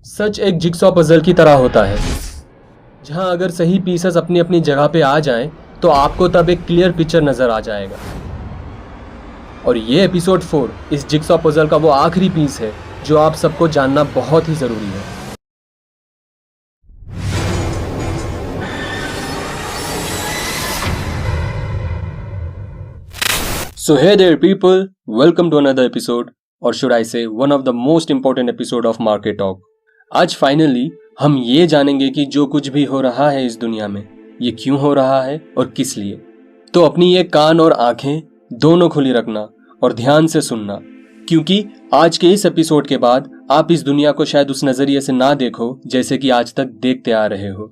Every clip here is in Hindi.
सच एक जिगसॉ पजल की तरह होता है, जहां अगर सही पीसेस अपनी अपनी जगह पे आ जाएं, तो आपको तब एक क्लियर पिक्चर नजर आ जाएगा। और ये एपिसोड 4 इस जिगसॉ पजल का वो आखिरी पीस है जो आप सबको जानना बहुत ही जरूरी है। So hey there people, welcome to another episode, or should I say one of the most important episode of Market Talk। आज फाइनली हम ये जानेंगे कि जो कुछ भी हो रहा है इस दुनिया में, ये क्यों हो रहा है और किस लिए। तो अपनी ये कान और आंखें दोनों खुली रखना और ध्यान से सुनना, क्योंकि आज के इस एपिसोड के बाद आप इस दुनिया को शायद उस नजरिए से ना देखो जैसे कि आज तक देखते आ रहे हो।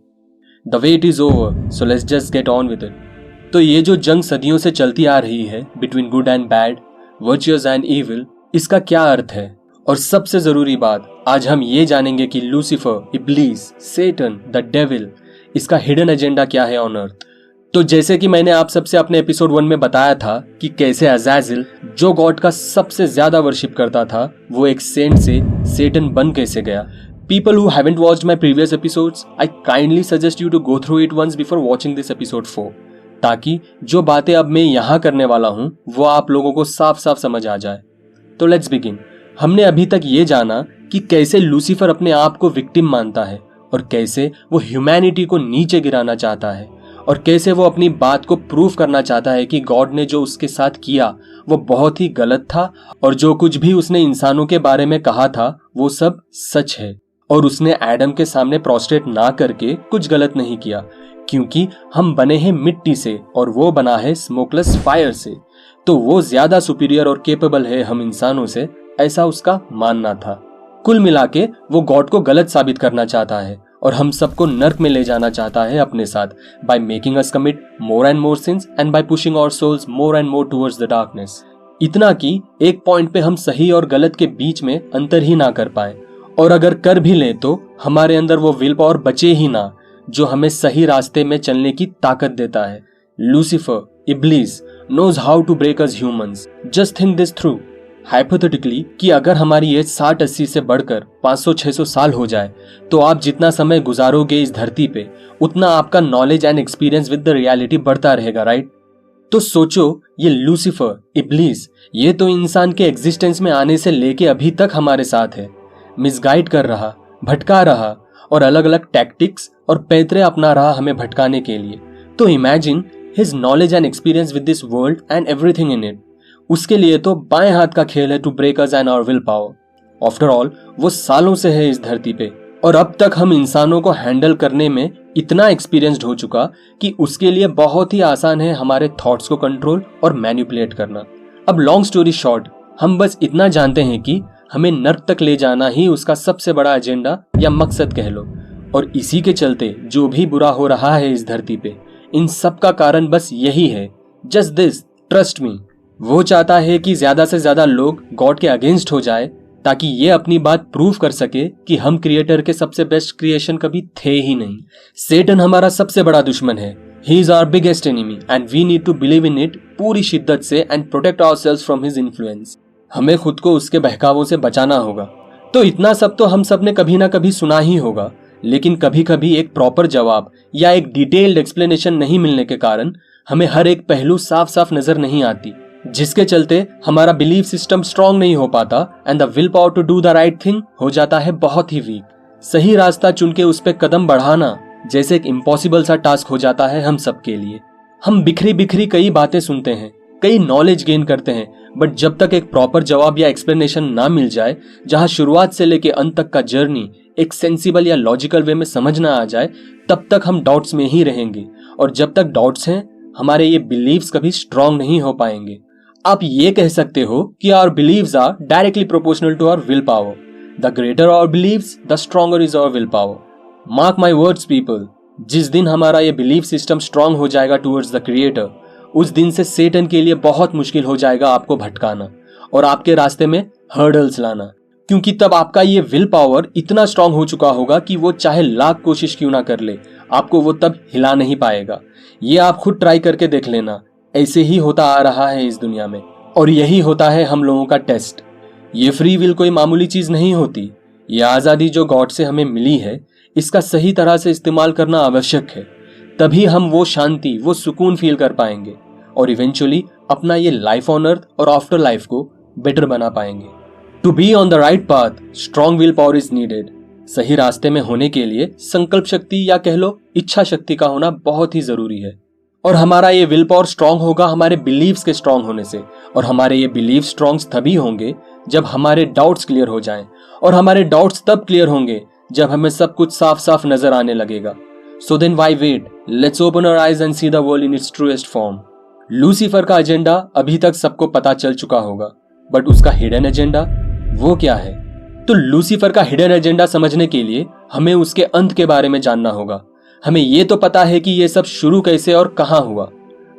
The wait is over, so let's just get on with it. तो ये जो जंग सदियों से चलती आ रही है between good and bad, virtuous and evil, इसका क्या अर्थ है? और सबसे जरूरी बात, आज हम ये जानेंगे कि लूसीफर, इब्लीस, सेटन, द डेविल, इसका हिडन एजेंडा क्या है ऑन अर्थ। तो जैसे कि मैंने आप सबसे अपने एपिसोड 1 में बताया था कि कैसे अज़ाज़िल, जो गॉड का सबसे ज्यादा वर्शिप करता था, वो एक सेंट से सेटन बन कैसे गया। People who haven't watched my previous episodes, I kindly suggest you to go through it once before watching this episode 4, ताकि जो बातें अब मैं यहाँ करने वाला हूँ वो आप लोगों को साफ साफ समझ आ जाए। तो लेट्स बिगिन। हमने अभी तक ये जाना कि कैसे लूसीफर अपने आप को विक्टिम मानता है और कैसे वो ह्यूमैनिटी को नीचे गिराना चाहता है और कैसे वो अपनी बात को प्रूव करना चाहता है कि गॉड ने जो उसके साथ किया वो बहुत ही गलत था और जो कुछ भी उसने इंसानों के बारे में कहा था वो सब सच है और उसने एडम के सामने प्रोस्ट्रेट ना करके कुछ गलत नहीं किया, क्योंकि हम बने हैं मिट्टी से और वो बना है स्मोकलेस फायर से, तो वो ज्यादा सुपीरियर और केपेबल है हम इंसानों से, ऐसा उसका मानना था। कुल मिला के वो गॉड को गलत साबित करना चाहता है और हम सबको नर्क में ले जाना चाहता है अपने साथ, by making us commit more and more sins and by pushing our souls more and more towards the darkness. इतना कि एक पॉइंट पे हम सही और गलत के बीच में अंतर ही ना कर पाए, और अगर कर भी ले तो हमारे अंदर वो विल पावर बचे ही ना जो हमें सही रास्ते में चलने की ताकत देता है। लूसीफर, इब्लीस, knows how to break us humans. Just think this through. Hypothetically, कि अगर हमारी एज 60-80 से बढ़कर 500-600 साल हो जाए, तो आप जितना समय गुजारोगे इस धरती पे, उतना आपका knowledge and experience with the reality बढ़ता रहेगा, राइट? तो सोचो, ये लूसीफर, इब्लीस, ये तो इंसान के एग्जिस्टेंस में आने से लेके अभी तक हमारे साथ है, मिसगाइड कर रहा, भटका रहा और अलग अलग टैक्टिक्स और पैतरे अपना रहा हमें भटकाने के लिए। तो imagine his knowledge and experience with this world and everything in it. उसके लिए तो बाएं हाथ का खेल है to break us and our willpower. After all, वो सालों से है इस धरती पे और अब तक हम इंसानों को हैंडल करने में इतना एक्सपीरियंस्ड हो चुका कि उसके लिए बहुत ही आसान है हमारे थॉट्स को कंट्रोल और मैनिपुलेट करना। अब लॉन्ग स्टोरी शॉर्ट, हम बस इतना जानते हैं कि हमें नर्क तक ले जाना ही उसका सबसे बड़ा एजेंडा या मकसद कह लो, और इसी के चलते जो भी बुरा हो रहा है इस धरती पे, इन सब का कारण बस यही है। Just this, trust me. वो चाहता है कि ज्यादा से ज्यादा लोग गॉड के अगेंस्ट हो जाए, ताकि ये अपनी बात प्रूव कर सके कि हम क्रिएटर के सबसे बेस्ट क्रिएशन कभी थे ही नहीं। सेटन हमारा सबसे बड़ा दुश्मन है। He is our biggest enemy and we need to believe in it पूरी शिद्दत से and protect ourselves from his influence. हमें खुद को उसके बहकावों से बचाना होगा। तो इतना सब तो हम सब ने कभी ना कभी सुना ही होगा, लेकिन कभी कभी एक प्रॉपर जवाब या एक डिटेल्ड एक्सप्लेनेशन नहीं मिलने के कारण हमें हर एक पहलू साफ साफ नजर नहीं आती, जिसके चलते हमारा बिलीफ सिस्टम स्ट्रांग नहीं हो पाता and the willpower to do the right thing हो जाता है बहुत ही वीक। सही रास्ता चुन के उस पर कदम बढ़ाना जैसे एक इम्पॉसिबल सा टास्क हो जाता है हम सबके लिए। हम बिखरी बिखरी कई बातें सुनते हैं, कई नॉलेज गेन करते हैं, बट जब तक एक प्रॉपर जवाब या एक्सप्लेनेशन ना मिल जाए, जहां शुरुआत से लेके अंत तक का जर्नी एक सेंसिबल या लॉजिकल वे में समझ ना आ जाए, तब तक हम डाउट्स में ही रहेंगे, और जब तक डाउट्स हैं, हमारे ये बिलीव्स कभी स्ट्रांग नहीं हो पाएंगे। आप ये कह सकते हो कि our beliefs are directly proportional to our willpower. The greater our beliefs, the stronger is our willpower. Mark my words people, जिस दिन हमारा ये बिलीफ सिस्टम स्ट्रांग हो जाएगा टूवर्ड्स द क्रिएटर, उस दिन से सेटन के लिए बहुत मुश्किल हो जाएगा आपको भटकाना और आपके रास्ते में हर्डल्स लाना, क्योंकि तब आपका ये विल पावर इतना स्ट्रांग हो चुका होगा कि वो चाहे लाख कोशिश क्यों ना कर ले, आपको वो तब हिला नहीं पाएगा। ये आप खुद ट्राई करके देख लेना। ऐसे ही होता आ रहा है इस दुनिया में, और यही होता है हम लोगों का टेस्ट। ये फ्री विल कोई मामूली चीज नहीं होती। ये आज़ादी जो गॉड से हमें मिली है, इसका सही तरह से इस्तेमाल करना आवश्यक है। तभी हम वो शांति, वो सुकून फील कर पाएंगे और इवेंचुअली अपना ये लाइफ ऑन अर्थ और आफ्टर लाइफ को बेटर बना पाएंगे। To be on the right path, strong willpower is needed. सही रास्ते में होने के लिए संकल्प शक्ति या कह लो इच्छा शक्ति का होना बहुत ही जरूरी है। और हमारा ये विल पावर स्ट्रांग होगा हमारे बिलीव्स के स्ट्रांग होने से, और हमारे ये बिलीव स्ट्रांग तभी होंगे जब हमारे डाउट्स क्लियर हो जाएं, और हमारे डाउट्स तब क्लियर होंगे जब हमें सब कुछ साफ साफ नजर आने लगेगा। So then why wait, let's open our eyes and see the world in its truest form. Lucifer का एजेंडा अभी तक सबको पता चल चुका होगा, बट उसका हिडन एजेंडा वो क्या है? तो लूसीफर का हिडन एजेंडा समझने के लिए हमें उसके अंत के बारे में जानना होगा। हमें ये तो पता है कि ये सब शुरू कैसे और कहां हुआ।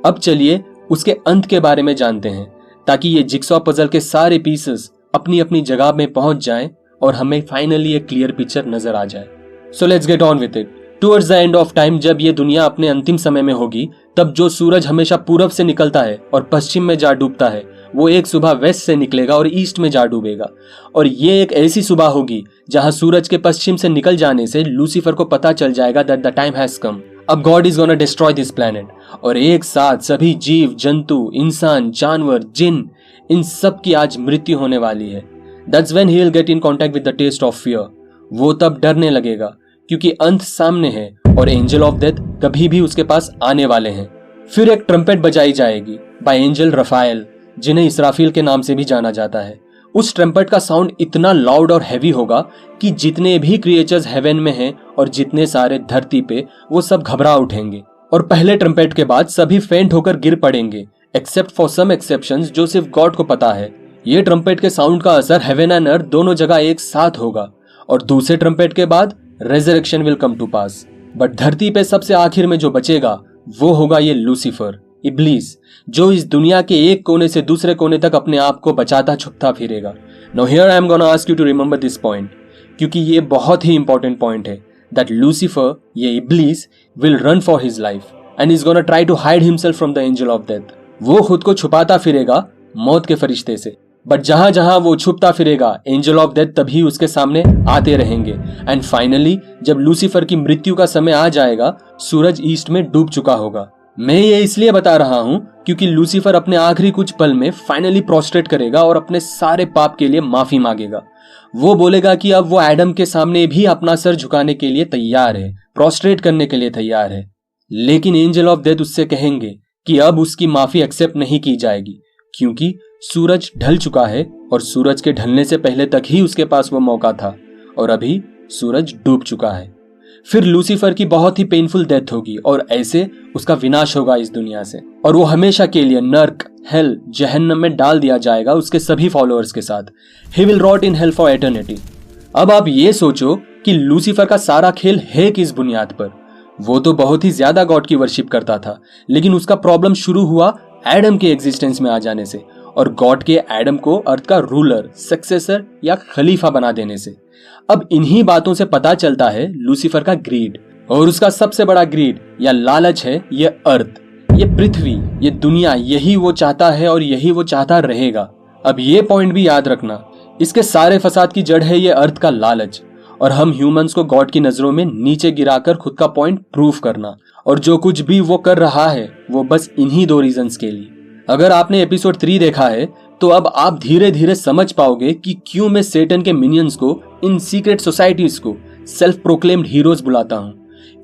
अब चलिए उसके अंत के बारे में जानते हैं, ताकि ये जिक्सॉ पजल के सारे पीसेस अपनी अपनी जगह में पहुंच जाएं और हमें फाइनली एक क्लियर पिक्चर नजर आ जाए। So let's get on with it. Towards the end of time, जब ये दुनिया अपने अंतिम समय में होगी, तब जो सूरज हमेशा पूरब से निकलता है और पश्चिम में जा डूबता है, वो एक सुबह वेस्ट से निकलेगा और ईस्ट में जा डूबेगा। और ये एक ऐसी सुबह होगी जहां सूरज के पश्चिम से निकल जाने से लूसीफर को पता चल जाएगा that the time has come. अब God is gonna destroy this planet, और एक साथ सभी जीव जंतु, इंसान, जानवर, जिन, इन सब की आज मृत्यु होने वाली है। That's when he will get in contact with the taste of fear. वो तब डरने लगेगा क्योंकि अंत सामने है और एंजल ऑफ डेथ कभी भी उसके पास आने वाले हैं। फिर एक ट्रम्पेट बजाई जाएगी बाय एंजल रफाएल, जिन्हें इसराफील के नाम से भी जाना जाता है। उस ट्रम्पेट का साउंड इतना लाउड और हैवी होगा कि जितने भी क्रिएचर्स हेवन में हैं और जितने सारे धरती पे, वो सब घबरा उठेंगे। और पहले ट्रम्पेट के बाद सभी फेंट होकर गिर पड़ेंगे, एक्सेप्ट फॉर सम एक्सेप्शंस जो सिर्फ गॉड को पता है। ये ट्रम्पेट के साउंड का असर हेवन एंड अर्थ दोनों जगह एक साथ होगा, और दूसरे ट्रम्पेट के बाद resurrection will come to pass. But धरती पे सबसे आखिर में जो बचेगा वो होगा ये लूसीफर, इब्लीस, जो इस दुनिया के एक कोने से दूसरे कोने तक अपने आप को बचाता छुपता फिरेगा। Now here I am gonna ask you to remember this point, क्योंकि ये बहुत ही इंपॉर्टेंट पॉइंट है दैट लूसीफर, ये इब्लीस, will run for his life and is gonna try to hide himself from the angel of death. वो खुद को छुपाता फिरेगा मौत के फरिश्ते से, बट जहां जहां वो छुपता फिरेगा एंजल ऑफ डेथ तभी उसके सामने आते रहेंगे। एंड फाइनली जब लूसीफर की मृत्यु का समय आ जाएगा, सूरज ईस्ट में डूब चुका होगा। मैं ये इसलिए बता रहा हूं क्योंकि लूसीफर अपने आखिरी कुछ पल में फाइनली प्रोस्ट्रेट करेगा और अपने सारे पाप के लिए माफी मांगेगा। वो बोलेगा कि अब वो एडम के सामने भी अपना सर झुकाने के लिए तैयार है, प्रोस्ट्रेट करने के लिए तैयार है। लेकिन एंजल ऑफ डेथ उससे कहेंगे कि अब उसकी माफी एक्सेप्ट नहीं की जाएगी, क्योंकि सूरज ढल चुका है और सूरज के ढलने से पहले तक ही उसके पास वो मौका था, और अभी सूरज डूब चुका है। फिर लूसीफर की बहुत ही पेनफुल डेथ होगी और ऐसे उसका विनाश होगा इस दुनिया से, और वो हमेशा के लिए नर्क, हेल, जहन्नम में डाल दिया जाएगा उसके सभी फॉलोअर्स के साथ। He will rot in hell for eternity. अब आप ये सोचो कि लूसीफर का सारा खेल है किस बुनियाद पर। वो तो बहुत ही ज्यादा गॉड की वर्शिप करता था, लेकिन उसका प्रॉब्लम शुरू हुआ एडम के एग्जिस्टेंस में आ जाने से, और गॉड के एडम को अर्थ का रूलर, सक्सेसर या खलीफा बना देने से। अब इन्हीं बातों से पता चलता है लूसीफर का ग्रीड, और उसका सबसे बड़ा ग्रीड या लालच है ये अर्थ, ये पृथ्वी, ये दुनिया। यही वो चाहता है और यही वो चाहता रहेगा। अब ये पॉइंट भी याद रखना, इसके सारे फसाद की जड़ है ये अर्थ का लालच, और हम ह्यूमंस को गॉड की नजरों में नीचे गिराकर खुद का पॉइंट प्रूव करना। और जो कुछ भी वो कर रहा है वो बस इन्हीं दो रीजंस के लिए। अगर आपने एपिसोड 3 देखा है तो अब आप धीरे धीरे समझ पाओगे कि क्यों मैं सेटन के मिनियंस को, इन सीक्रेट सोसाइटीज को सेल्फ प्रोक्लेम्ड हीरोज बुलाता हूँ,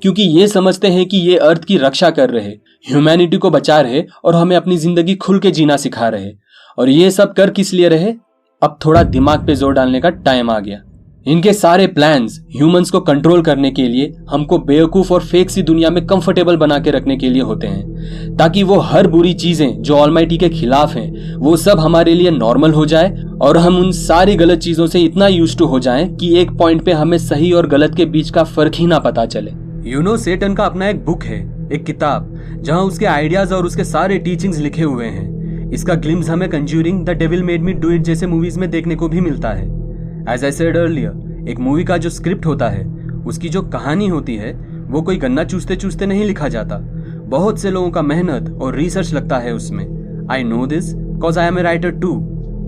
क्योंकि ये समझते हैं कि ये अर्थ की रक्षा कर रहे, ह्यूमैनिटी को बचा रहे और हमें अपनी जिंदगी खुल के जीना सिखा रहे। और ये सब कर किस लिए रहे? अब थोड़ा दिमाग पे जोर डालने का टाइम आ गया। इनके सारे प्लान्स ह्यूमंस को कंट्रोल करने के लिए, हमको बेवकूफ और फेक सी दुनिया में कंफर्टेबल बना के रखने के लिए होते हैं, ताकि वो हर बुरी चीजें जो ऑलमाइटी के खिलाफ हैं वो सब हमारे लिए नॉर्मल हो जाए, और हम उन सारी गलत चीजों से इतना यूज्ड टू हो जाएं कि एक पॉइंट पे हमें सही और गलत के बीच का फर्क ही ना पता चले। सेटन का अपना एक बुक है, एक किताब, जहां उसके आइडियाज और उसके सारे टीचिंग्स लिखे हुए हैं। इसका ग्लिम्स हमें conjuring, the devil made me do it जैसे मूवीज में देखने को भी मिलता है। एज आई सेड अर्लियर, एक मूवी का जो स्क्रिप्ट होता है, उसकी जो कहानी होती है, वो कोई गन्ना चूसते चूसते नहीं लिखा जाता। बहुत से लोगों का मेहनत और रिसर्च लगता है उसमें। I know this cause I am a writer too.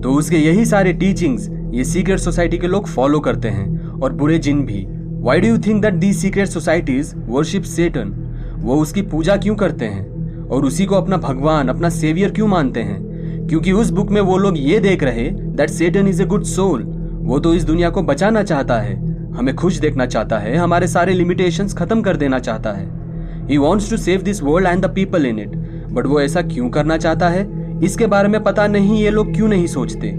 तो उसके यही सारे टीचिंग्स ये सीक्रेट सोसाइटी के लोग फॉलो करते हैं, और बुरे जिन भी। Why do you think that these secret societies worship Satan? वो उसकी पूजा क्यों करते हैं और उसी को अपना भगवान, अपना सेवियर क्यों मानते हैं? क्योंकि उस बुक में वो लोग ये देख रहे that Satan is a good soul। वो तो इस दुनिया को बचाना चाहता है, हमें खुश देखना चाहता है, हमारे सारे लिमिटेशंस खत्म कर देना चाहता है। He wants to save this world and the people in it। But वो ऐसा क्यों करना चाहता है, इसके बारे में पता नहीं ये लोग क्यों नहीं सोचते।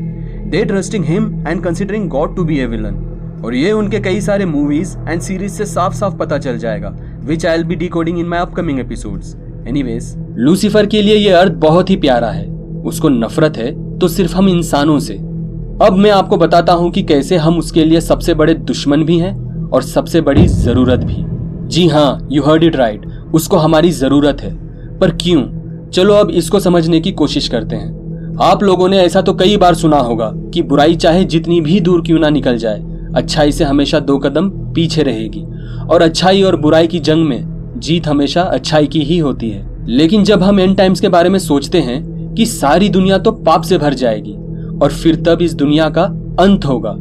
They trusting him and considering God to be a villain। और ये उनके कई सारे मूवीज एंड सीरीज से साफ साफ पता चल जाएगा, which I'll be decoding in my upcoming episodes। Anyways, Lucifer के लिए ये अर्थ बहुत ही प्यारा है, उसको नफरत है तो सिर्फ हम इंसानों से। अब मैं आपको बताता हूँ कि कैसे हम उसके लिए सबसे बड़े दुश्मन भी हैं और सबसे बड़ी जरूरत भी। जी हाँ, यू हर्ड इट राइट, उसको हमारी जरूरत है। पर क्यों? चलो अब इसको समझने की कोशिश करते हैं। आप लोगों ने ऐसा तो कई बार सुना होगा कि बुराई चाहे जितनी भी दूर क्यों ना निकल जाए, अच्छाई से हमेशा 2 कदम पीछे रहेगी और अच्छाई और बुराई की जंग में जीत हमेशा अच्छाई की ही होती है। लेकिन जब हम एंड टाइम्स के बारे में सोचते हैं कि सारी दुनिया तो पाप से भर जाएगी और फिर तब इस दुनिया का अंत होगा,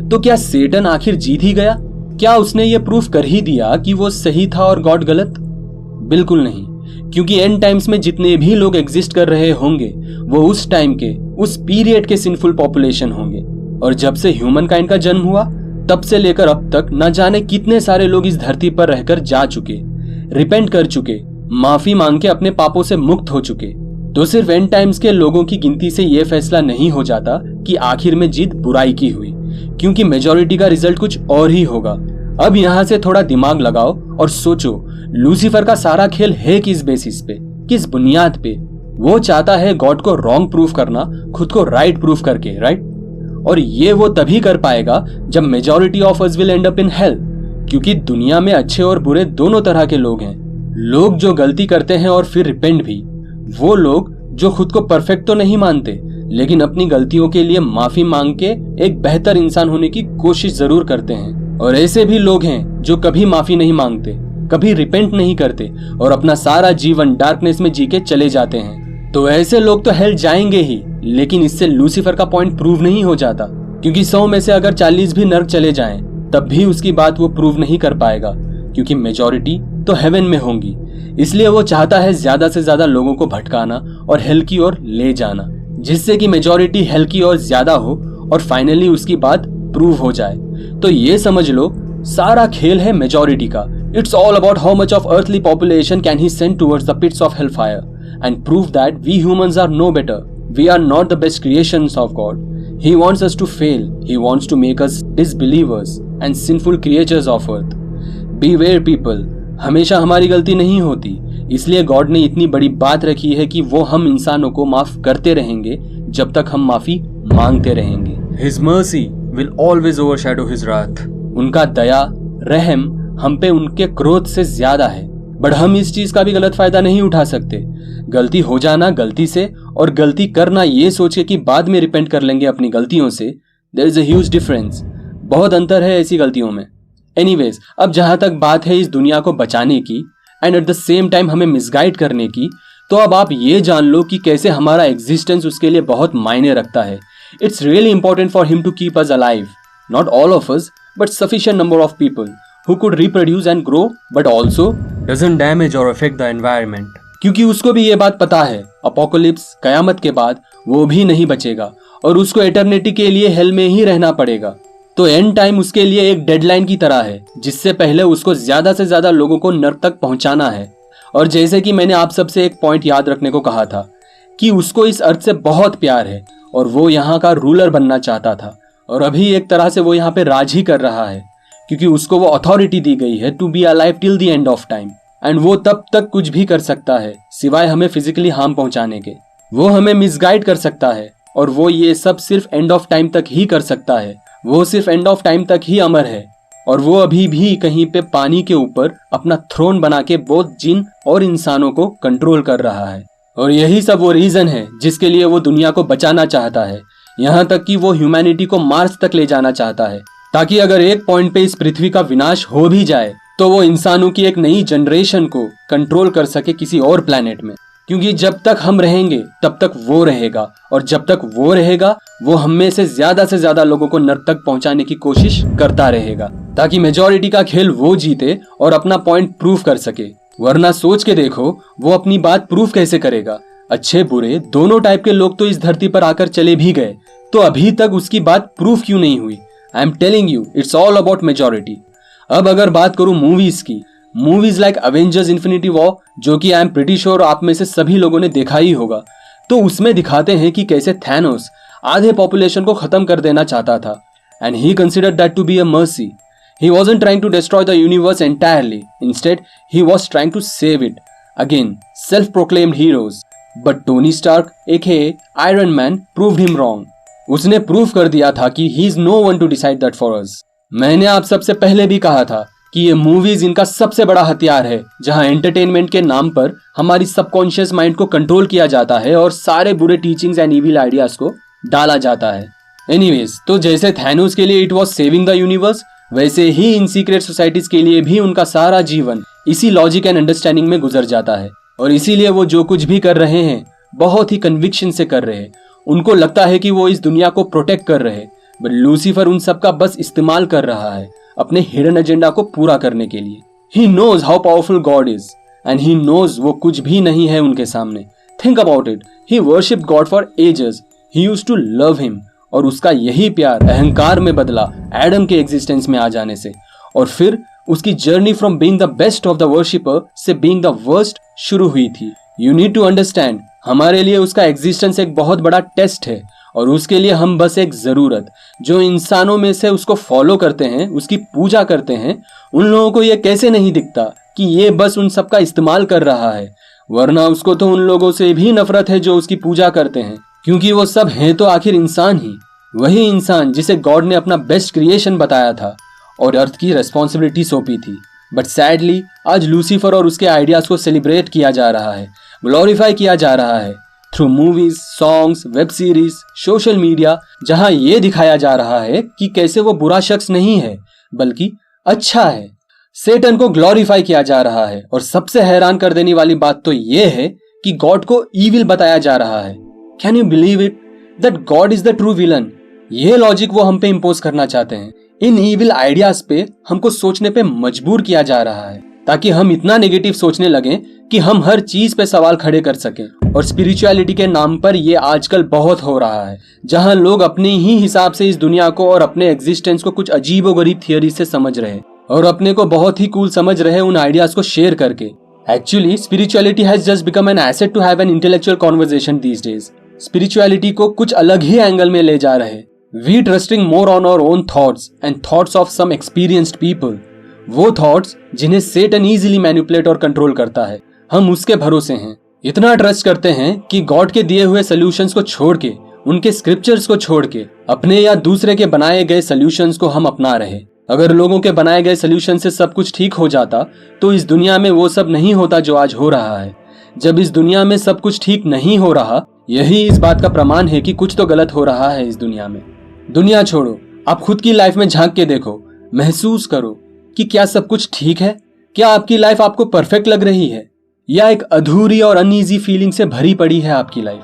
तो क्या सेटन आखिर जीत ही गया? क्या उसने ये प्रूफ कर ही दिया कि वो सही था और गॉड गलत? बिल्कुल नहीं, क्योंकि एंड टाइम्स में जितने भी लोग एग्जिस्ट कर रहे होंगे वो उस टाइम के, उस पीरियड के सिंफुल पॉपुलेशन होंगे। और जब से ह्यूमन काइंड का जन्म हुआ तब से लेकर अब तक न जाने कितने सारे लोग इस धरती पर रहकर जा चुके, रिपेंट कर चुके, माफी मांग के अपने पापों से मुक्त हो चुके। तो सिर्फ एंड टाइम्स के लोगों की गिनती से यह फैसला नहीं हो जाता कि आखिर में जीत बुराई की हुई, क्योंकि मेजॉरिटी का रिजल्ट कुछ और ही होगा। अब यहाँ से थोड़ा दिमाग लगाओ और सोचो, लूसीफर का सारा खेल है किस बेसिस पे, किस बुनियाद पे? वो चाहता है गॉड को रॉन्ग प्रूफ करना, खुद को राइट प्रूफ करके, राइट? और ये वो तभी कर पाएगा जब majority of us will and up in hell, क्योंकि दुनिया में अच्छे और बुरे दोनों तरह के लोग हैं। लोग जो गलती करते हैं और फिर रिपेंट भी, वो लोग जो खुद को परफेक्ट तो नहीं मानते लेकिन अपनी गलतियों के लिए माफी मांग के एक बेहतर इंसान होने की कोशिश जरूर करते हैं। और ऐसे भी लोग हैं जो कभी माफी नहीं मांगते, कभी रिपेंट नहीं करते और अपना सारा जीवन डार्कनेस में जी के चले जाते हैं। तो ऐसे लोग तो हेल जाएंगे ही, लेकिन इससे लूसीफर का पॉइंट प्रूव नहीं हो जाता, क्योंकि 100 में से अगर 40 भी नर्क चले जाएं, तब भी उसकी बात वो प्रूव नहीं कर पाएगा, क्योंकि मेजॉरिटी तो हेवन में होंगी। इसलिए वो चाहता है ज्यादा से ज्यादा लोगों को भटकाना और हेल की ओर ले जाना, जिससे कि मेजॉरिटी हेल की ओर ज्यादा हो और फाइनली उसकी बात प्रूव हो जाए। तो ये समझ लो, सारा खेल है मेजॉरिटी का। It's all about how much of earthly population can he send towards the pits of hellfire and prove that we humans are no better. We are not the best creations of God. He wants us to fail. He wants to make us disbelievers and sinful creatures of earth. Beware people. हमेशा हमारी गलती नहीं होती, इसलिए गॉड ने इतनी बड़ी बात रखी है कि वो हम इंसानों को माफ करते रहेंगे जब तक हम माफी मांगते रहेंगे। His mercy will always overshadow his wrath. उनका दया, रहम हम पे उनके क्रोध से ज्यादा है। बट हम इस चीज का भी गलत फायदा नहीं उठा सकते। गलती हो जाना गलती से और गलती करना ये सोच के कि बाद में रिपेंट कर लेंगे अपनी गलतियों से, there is a huge difference. बहुत अंतर है ऐसी गलतियों में। एनीवेज, अब जहां तक बात है इस दुनिया को बचाने की and at the same time हमें मिसगाइड करने की, तो अब आप ये जान लो कि कैसे हमारा एग्जिस्टेंस उसके लिए बहुत मायने रखता है। It's really important for him to keep us alive, not all of us but sufficient number of people who could reproduce and grow but also doesn't damage or affect the environment। क्योंकि उसको भी ये बात पता है, अपोकलिप्स, कयामत के बाद वो भी नहीं बचेगा और उसको एटर्निटी के लिए हेल में ही रहना पड़ेगा। तो एंड टाइम उसके लिए एक डेडलाइन की तरह है, जिससे पहले उसको ज्यादा से ज्यादा लोगों को नर्क तक पहुंचाना है। और जैसे कि मैंने आप सबसे एक पॉइंट याद रखने को कहा था कि उसको इस अर्थ से बहुत प्यार है और वो यहाँ का रूलर बनना चाहता था, और अभी एक तरह से वो यहाँ पे राज ही कर रहा है, क्योंकि उसको वो अथॉरिटी दी गई है to be alive till the end of time. And वो तब तक कुछ भी कर सकता है सिवाय हमें फिजिकली हार्म पहुंचाने के। वो हमें मिसगाइड कर सकता है और वो ये सब सिर्फ एंड ऑफ टाइम तक ही कर सकता है। वो सिर्फ एंड ऑफ टाइम तक ही अमर है और वो अभी भी कहीं पे पानी के ऊपर अपना थ्रोन बना के बहुत जिन और इंसानों को कंट्रोल कर रहा है। और यही सब वो रीजन है जिसके लिए वो दुनिया को बचाना चाहता है, यहाँ तक कि वो ह्यूमैनिटी को मार्स तक ले जाना चाहता है, ताकि अगर एक पॉइंट पे इस पृथ्वी का विनाश हो भी जाए तो वो इंसानों की एक नई जनरेशन को कंट्रोल कर सके किसी और प्लैनेट में। क्योंकि जब तक हम रहेंगे तब तक वो रहेगा, और जब तक वो रहेगा वो हम में से ज्यादा लोगों को नर्क तक पहुंचाने की कोशिश करता रहेगा, ताकि मेजॉरिटी का खेल वो जीते और अपना पॉइंट प्रूव कर सके। वरना सोच के देखो, वो अपनी बात प्रूव कैसे करेगा? अच्छे बुरे दोनों टाइप के लोग तो इस धरती पर आकर चले भी गए, तो अभी तक उसकी बात प्रूफ क्यों नहीं हुई? I am telling you, it's all about majority. अब अगर बात करूं मूवीज की, movies like Avengers infinity war, जो कि आई एम प्रीटी श्योर आप में से सभी लोगों ने देखा ही होगा, तो उसमें दिखाते हैं कि कैसे थैनोस आधे पॉपुलेशन को खत्म कर देना चाहता था, and he considered that to be a mercy. He wasn't trying to destroy the universe entirely. Instead, he was trying to save it. Again, self-proclaimed heroes. But Tony Stark, aka Iron Man, proved him wrong. उसने प्रूव कर दिया था कि he is no one to decide that for us. मैंने आप सबसे पहले भी कहा था कि ये मूवीज इनका सबसे बड़ा हथियार है, जहां एंटरटेनमेंट के नाम पर हमारी सबकॉन्शियस माइंड को कंट्रोल किया जाता है और सारे बुरे टीचिंग्स एंड इविल आइडियाज को डाला जाता है। एनीवेज, तो जैसे थैनोस के लिए it was saving the universe, वैसे ही इन सीक्रेट सोसाइटीज के लिए भी उनका सारा जीवन इसी लॉजिक एंड अंडरस्टैंडिंग में गुजर जाता है, और इसीलिए वो जो कुछ भी कर रहे हैं बहुत ही कन्विक्शन से कर रहे हैं। उनको लगता है कि वो इस दुनिया को प्रोटेक्ट कर रहे हैं, बट लूसीफर उन सब का बस इस्तेमाल कर रहा है अपने हिडन एजेंडा को पूरा करने के लिए। He knows how powerful God is, and he knows वो कुछ भी नहीं है उनके सामने। Think about it, he worshipped God for ages, he used to love him, और उसका यही प्यार अहंकार में बदला एडम के एग्जिस्टेंस में आ जाने से, और फिर उसकी journey from being the best of the worshipper से बीइंग द वर्स्ट शुरू हुई थी। यू नीड टू अंडरस्टैंड, हमारे लिए उसका एग्जिस्टेंस एक बहुत बड़ा टेस्ट है, और उसके लिए हम बस एक जरूरत, जो इंसानों में से उसको फॉलो करते हैं, उसकी पूजा करते हैं, उन लोगों को ये कैसे नहीं दिखता कि ये बस उन सबका इस्तेमाल कर रहा है? वरना उसको तो उन लोगों से भी नफरत है जो उसकी पूजा करते हैं, क्योंकि वो सब हैं तो आखिर इंसान ही, वही इंसान जिसे गॉड ने अपना बेस्ट क्रिएशन बताया था और अर्थ की रेस्पॉन्सिबिलिटी सौंपी थी। बट सैडली आज लूसीफर और उसके आइडियाज को सेलिब्रेट किया जा रहा है, ग्लोरीफाई किया जा रहा है through movies, songs, web series, social media, जहां ये दिखाया जा रहा है कि कैसे वो बुरा शख्स नहीं है बल्कि अच्छा है। सेटन को ग्लोरीफाई किया जा रहा है, और सबसे हैरान कर देने वाली बात तो ये है कि गॉड को ईविल बताया जा रहा है। Can you believe it that God is the true villain? ये लॉजिक वो हम पे इम्पोज करना चाहते हैं। इन इविल आइडियाज पे हमको सोचने पे मजबूर किया जा रहा है, ताकि हम इतना नेगेटिव सोचने लगें कि हम हर चीज पे सवाल खड़े कर सकें। और स्पिरिचुअलिटी के नाम पर ये आजकल बहुत हो रहा है, जहां लोग अपने ही हिसाब से इस दुनिया को और अपने एग्जिस्टेंस को कुछ अजीबोगरीब थियरी से समझ रहे हैं, और अपने को बहुत ही कूल समझ रहे हैं उन आइडियाज को शेयर करके। Actually spirituality has just become an asset to have an intellectual conversation these days. Spirituality को कुछ अलग ही एंगल में ले जा रहे। We trusting more on our own thoughts and thoughts of some experienced people, वो थॉट्स जिन्हें सेटन इजीली मैनिपुलेट और कंट्रोल करता है, हम उसके भरोसे हैं। इतना ट्रस्ट करते हैं कि गॉड के दिए हुए सोल्यूशंस को छोड़ के, उनके स्क्रिप्चर्स को छोड़ के, अपने या दूसरे के बनाए गए सोल्यूशंस को हम अपना रहे। अगर लोगों के बनाए गए सोल्यूशन से सब कुछ ठीक हो जाता तो इस दुनिया में वो सब नहीं होता जो आज हो रहा है। जब इस दुनिया में सब कुछ ठीक नहीं हो रहा, यही इस बात का प्रमाण है कि कुछ तो गलत हो रहा है इस दुनिया में। दुनिया छोड़ो, आप खुद की लाइफ में झांक के देखो, महसूस करो कि क्या सब कुछ ठीक है? क्या आपकी लाइफ आपको परफेक्ट लग रही है, या एक अधूरी और अनईजी फीलिंग से भरी पड़ी है आपकी लाइफ?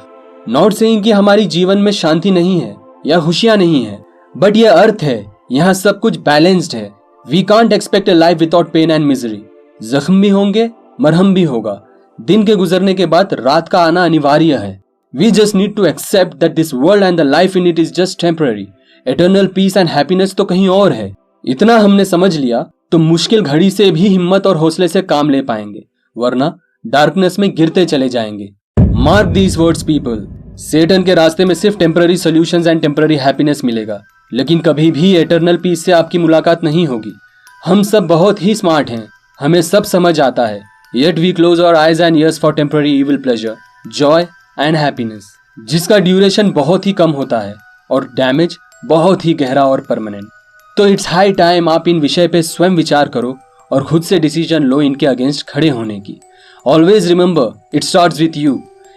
नॉट सेइंग कि हमारी जीवन में शांति नहीं है या खुशियां नहीं है, बट ये अर्थ है, यहाँ सब कुछ बैलेंस्ड है। We can't expect a life without pain and misery. जख्म भी होंगे, मरहम भी होगा। दिन के गुजरने के बाद रात का आना अनिवार्य है। We just need to accept that this world and the life in it is just temporary. Eternal peace and happiness तो कहीं और है। इतना हमने समझ लिया तो मुश्किल घड़ी से भी हिम्मत और हौसले से काम ले पाएंगे, वरना डार्कनेस में गिरते चले जाएंगे। मार्क दीज वर्ड्स पीपल, सेटन के रास्ते में सिर्फ temporary solutions and temporary happiness मिलेगा, लेकिन कभी भी एटर्नल पीस से आपकी मुलाकात नहीं होगी। हम सब बहुत ही स्मार्ट हैं, हमें सब समझ आता है, yet we close our eyes and ears for temporary evil pleasure, joy and happiness, जिसका ड्यूरेशन बहुत ही कम होता है और डैमेज बहुत ही गहरा और परमानेंट। तो इट्स हाई टाइम आप इन विषय पे स्वयं विचार करो और खुद से डिसीजन लो इनके अगेंस्ट खड़े होने की। Always remember, it starts with you.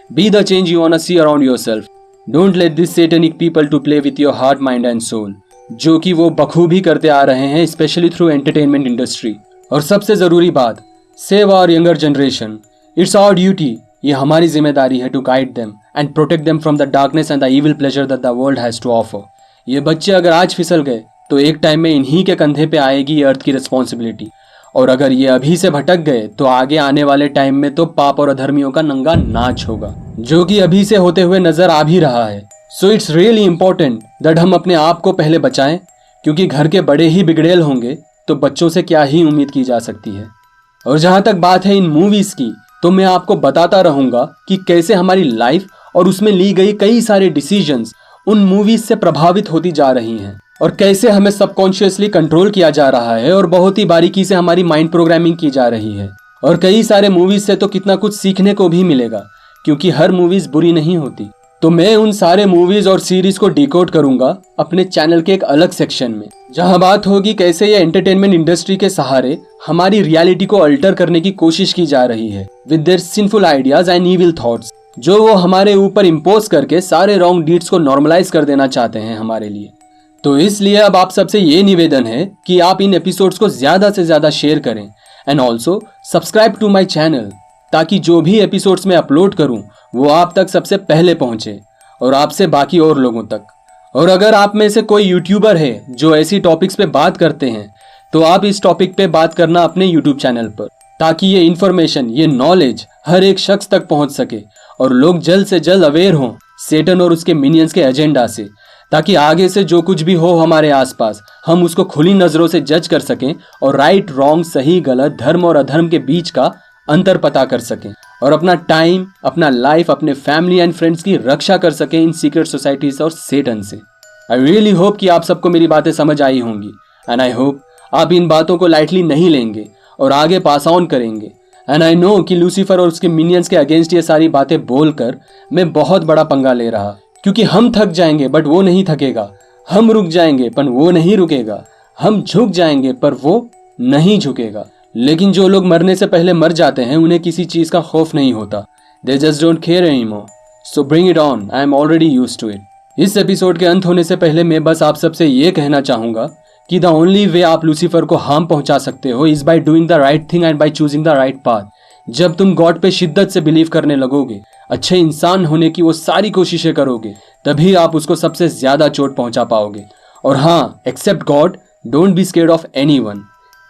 Be the change you want to see around yourself. Don't let this satanic people to play with your heart, mind and soul, जो कि वो बखूबी करते आ रहे हैं, स्पेशली थ्रू एंटरटेनमेंट इंडस्ट्री। और सबसे जरूरी बात, save our younger generation. It's our duty, ये हमारी जिम्मेदारी है to guide them and protect them from the darkness and the evil pleasure that the world has to offer. ये बच्चे अगर आज फिसल गए तो एक टाइम में इन्हीं के कंधे पे आएगी ये अर्थ की रिस्पॉन्सिबिलिटी, और अगर ये अभी से भटक गए तो आगे आने वाले टाइम में तो पाप और अधर्मियों का नंगा नाच होगा, जो कि अभी से होते हुए नजर आ भी रहा है। So it's really important that हम अपने आप को पहले बचाएं, क्योंकि घर के बड़े ही बिगड़ेल होंगे तो बच्चों से क्या ही उम्मीद की जा सकती है। और जहां तक बात है इन मूवीज की, तो मैं आपको बताता रहूंगा कि कैसे हमारी लाइफ और उसमें ली गई कई सारे डिसीजंस उन मूवीज से प्रभावित होती जा रही हैं, और कैसे हमें सबकॉन्शियसली कंट्रोल किया जा रहा है और बहुत ही बारीकी से हमारी माइंड प्रोग्रामिंग की जा रही है। और कई सारे मूवीज से तो कितना कुछ सीखने को भी मिलेगा, क्योंकि हर मूवीज बुरी नहीं होती। तो मैं उन सारे मूवीज और सीरीज को डिकोड करूंगा अपने चैनल के एक अलग सेक्शन में, जहां बात होगी कैसे ये एंटरटेनमेंट इंडस्ट्री के सहारे हमारी रियलिटी को अल्टर करने की कोशिश की जा रही है with their sinful ideas and evil thoughts, जो वो हमारे ऊपर इम्पोज करके सारे रॉन्ग डीड्स को नॉर्मलाइज कर देना चाहते हैं हमारे लिए। तो इसलिए अब आप सबसे ये निवेदन है कि आप इन एपिसोड्स को ज्यादा से ज्यादा शेयर करें and also subscribe to my channel, ताकि जो भी एपिसोड्स मैं अपलोड करूं वो आप तक सबसे पहले पहुंचे और आपसे बाकी और लोगों तक। और अगर आप में से कोई यूट्यूबर है जो ऐसी टॉपिक्स पे बात करते हैं, तो आप इस टॉपिक पे बात करना अपने यूट्यूब चैनल पर, ताकि ये इन्फॉर्मेशन, ये नॉलेज हर एक शख्स तक पहुंच सके और लोग जल्द से जल्द अवेयर हों सेटन और उसके मिनियंस के एजेंडा से, ताकि आगे से जो कुछ भी हो हमारे आसपास हम उसको खुली नजरों से जज कर सकें और राइट रॉन्ग, सही गलत, धर्म और अधर्म के बीच का अंतर पता कर सकें और अपना टाइम, अपना लाइफ, अपने फैमिली एंड फ्रेंड्स की रक्षा कर सकें इन सीक्रेट सोसाइटीज और सेटन से। आई रियली होप कि आप सबको मेरी बातें समझ आई होंगी एंड आई होप आप इन बातों को लाइटली नहीं लेंगे और आगे पास ऑन करेंगे। एंड आई नो कि लूसीफर और उसके मिनियंस के अगेंस्ट ये सारी बातें बोलकर मैं बहुत बड़ा पंगा ले रहा, क्योंकि हम थक जाएंगे बट वो नहीं थकेगा, हम रुक जाएंगे पर वो नहीं रुकेगा, हम झुक जाएंगे पर वो नहीं झुकेगा। लेकिन जो लोग मरने से पहले मर जाते हैं उन्हें किसी चीज का खौफ नहीं होता, they just don't care anymore, so bring it on, I am already used to it. इस एपिसोड के अंत होने से पहले मैं बस आप सबसे ये कहना चाहूंगा कि द ओनली वे आप लूसीफर को हार्म पहुंचा सकते हो is by doing the right thing and by choosing the right path. जब तुम गॉड पे शिद्दत से बिलीव करने लगोगे, अच्छे इंसान होने की वो सारी कोशिशें करोगे, तभी आप उसको सबसे ज्यादा चोट पहुंचा पाओगे। और हाँ, except God, don't be scared of anyone,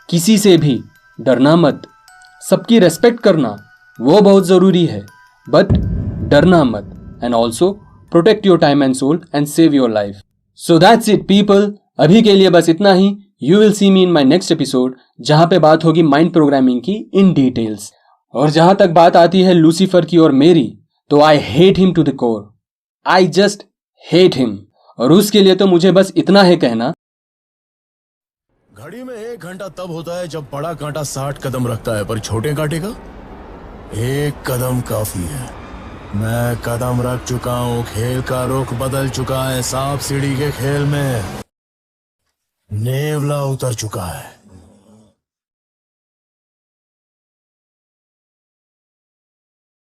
किसी से भी डरना मत। सबकी रेस्पेक्ट करना वो बहुत जरूरी है, बट डरना मत। And also protect your time and soul and save your life. So that's it people, अभी के लिए बस इतना ही। You will see me in my next episode, जहां पे बात होगी माइंड प्रोग्रामिंग की इन डिटेल्स। और जहां तक बात आती है लूसीफर की और मेरी, तो I hate him to the core, I just hate him. और उसके लिए तो मुझे बस इतना है कहना, घड़ी में 1 घंटा तब होता है जब बड़ा कांटा 60 कदम रखता है, पर छोटे कांटे का 1 कदम काफी है। मैं कदम रख चुका हूँ, खेल का रुख बदल चुका है, सांप सीढ़ी के खेल में नेवला उतर चुका है।